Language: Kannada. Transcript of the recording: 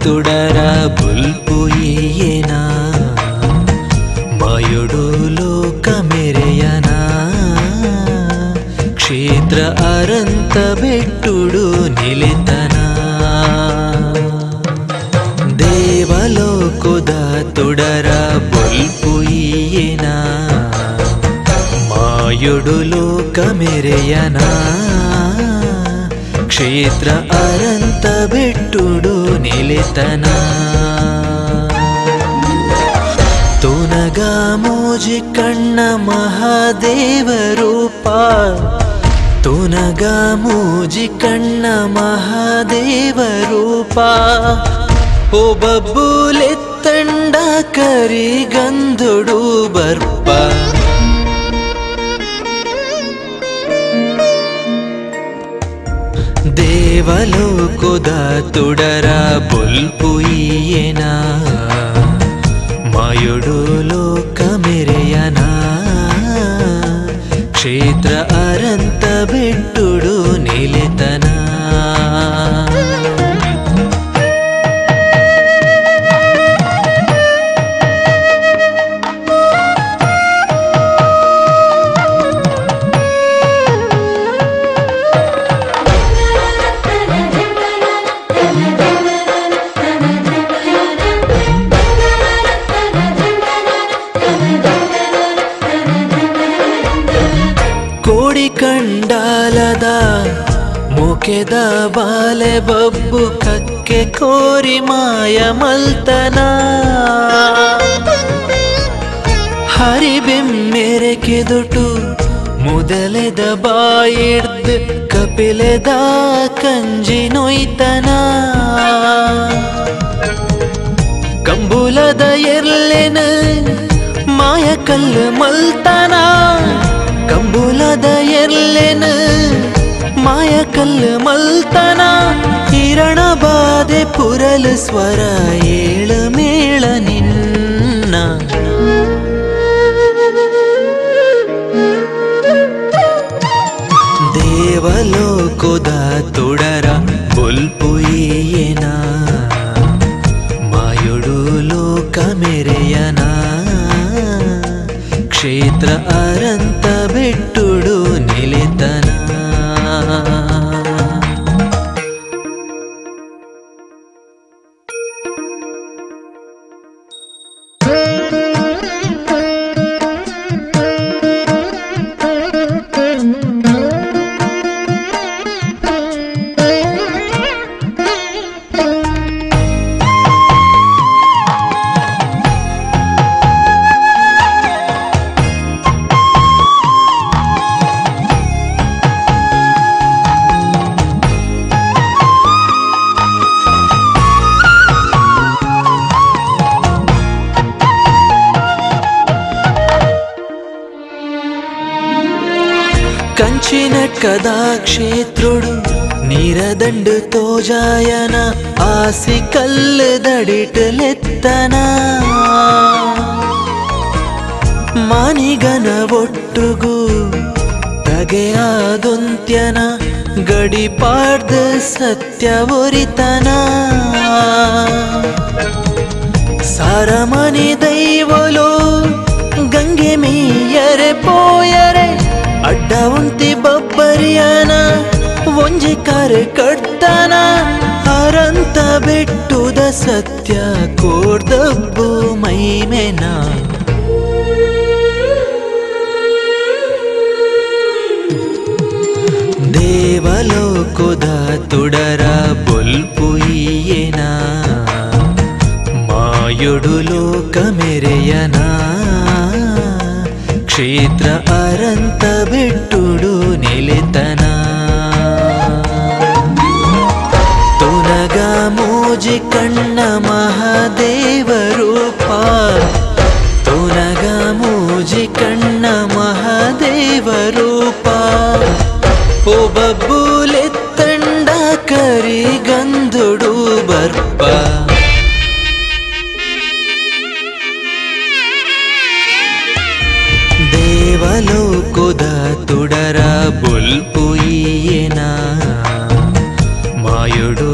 ತುಡರ ಬುಲ್ಪುಯಿಯೇನ ಮಾಯುಡು ಲೋಕ ಮೆರೆಯನ ಕ್ಷೇತ್ರ ಅರಂತ ಬೆಟ್ಟುಡು ನಿಲಿತನ ದೇವಲೋಕದ ತುಡರ ಬುಲ್ಪುಯಿಯೇನ ಮಾಯುಡು ಲೋಕ ಮೆರೆಯನ ಕ್ಷೇತ್ರ ಅರಂತ ಬೆಟ್ಟುಡು ನಿಲಿತನ ತುನಗ ಮೋಜಿ ಕಣ್ಣ ಮಹಾದೇವ ರೂಪ ತುನಗ ಮೋಜಿ ಕಣ್ಣ ಮಹಾದೇವ ರೂಪ ಓ ಬಬ್ಬುಲೆತ್ತಂಡ ಕರಿ ಗಂಧುಡು ಬರ್ಪ ದೇವಲೋಕದ ತುಡರ ಬುಲ್ಪುಯಿಯೇನ ಮಾಯುಡು ಲೋಕ ಮೆರೆಯನ ಕ್ಷೇತ್ರ ಅರಂತ ಬೆಟ್ಟುಡು ನಿಲಿತನ ಕಂಡಾಲದ ಮುಖದ ಬಾಲೆ ಬಬ್ಬು ಕಕ್ಕೆ ಕೋರಿ ಮಾಯ ಮಲ್ತನ ಹರಿಬೆಮ್ಮೆರೆ ಕೆದುಟು ಮುದಲೆದ ಬಾಯಿಡ್ದು ಕಪಿಲೆದ ಕಂಜಿ ನೊಯ್ತನ ಕಂಬುಲದ ಎರ್ಲೆನ ಮಾಯ ಕಲ್ಲು ಮಲ್ತನ ಕಂಬುಲದ ಎರ್ಲೆನ ಮಾಯ ಕಲ್ಲು ಮಲ್ತನ ಹಿರಣ ಬಾಧೆ ಪುರಲು ಸ್ವರ ಏಳ ಮೇಳ ನಿನ್ನ ದೇವಲೋಕದ ತುಡರ ಬುಲ್ಪುಯಿಯೇನ ಮಾಯುಡು ಲೋಕ ಮೆರೆಯನ ಕ್ಷೇತ್ರ ಅರಂತ ಬೆಟ್ಟುಡು ನಿಲಿತನ ಕಂಚಿನಟ್ಕದ ಕ್ಷೇತ್ರುಡು ನೀರದಂಡು ತೋಜಾಯನ ಆಸಿ ಕಲ್ಲು ದಡಿಟಲೆತ್ತನ ಮಾನಿಗನ ಒಟ್ಟುಗು ತಗೆಯಾದೊಂತ್ಯನ ಗಡಿಪಾಡ್ದ ಸತ್ಯ ಒರಿತನ ಸಾರಮನಿ ದೈವಲೋ ಗಂಗೆ ಮೇಯರೆ ಪೋಯರೆ ಅಡ್ಡ ಉಂತಿ ಬಬ್ಬರಿಯನ ಒಂಜಿ ಕಾರೆ ಕಡ್ತನ ಅರಂತ ಬೆಟ್ಟುದ ಸತ್ಯ ಕೋರ್ದಬ್ಬು ಮೈಮೆನ ದೇವಲೋಕದ ತುಡರ ಬುಲ್ಪುಯಿಯೇನ ಮಾಯುಡು ಲೋಕ ಮೆರೆಯನ ಕ್ಷೇತ್ರ ಅರಂತ ಬೆಟ್ಟುಡು ನಿಲಿತನ ತುನಗ ಮೋಜಿ ಕಣ್ಣ ಮಹಾದೇವ ರೂಪ ತುನಗ ಮೋಜಿ ಕಣ್ಣ ಮಹಾದೇವ ರೂಪ ಓ ಬಬ್ಬುಲೆತ್ತಂಡ ಕರಿ ಗಂಧುಡು ಬರ್ಪ ದೇವಲೋಕದ ತುಡರ ಬುಲ್ಪುಯಿಯೇನ ಮಾಯುಡು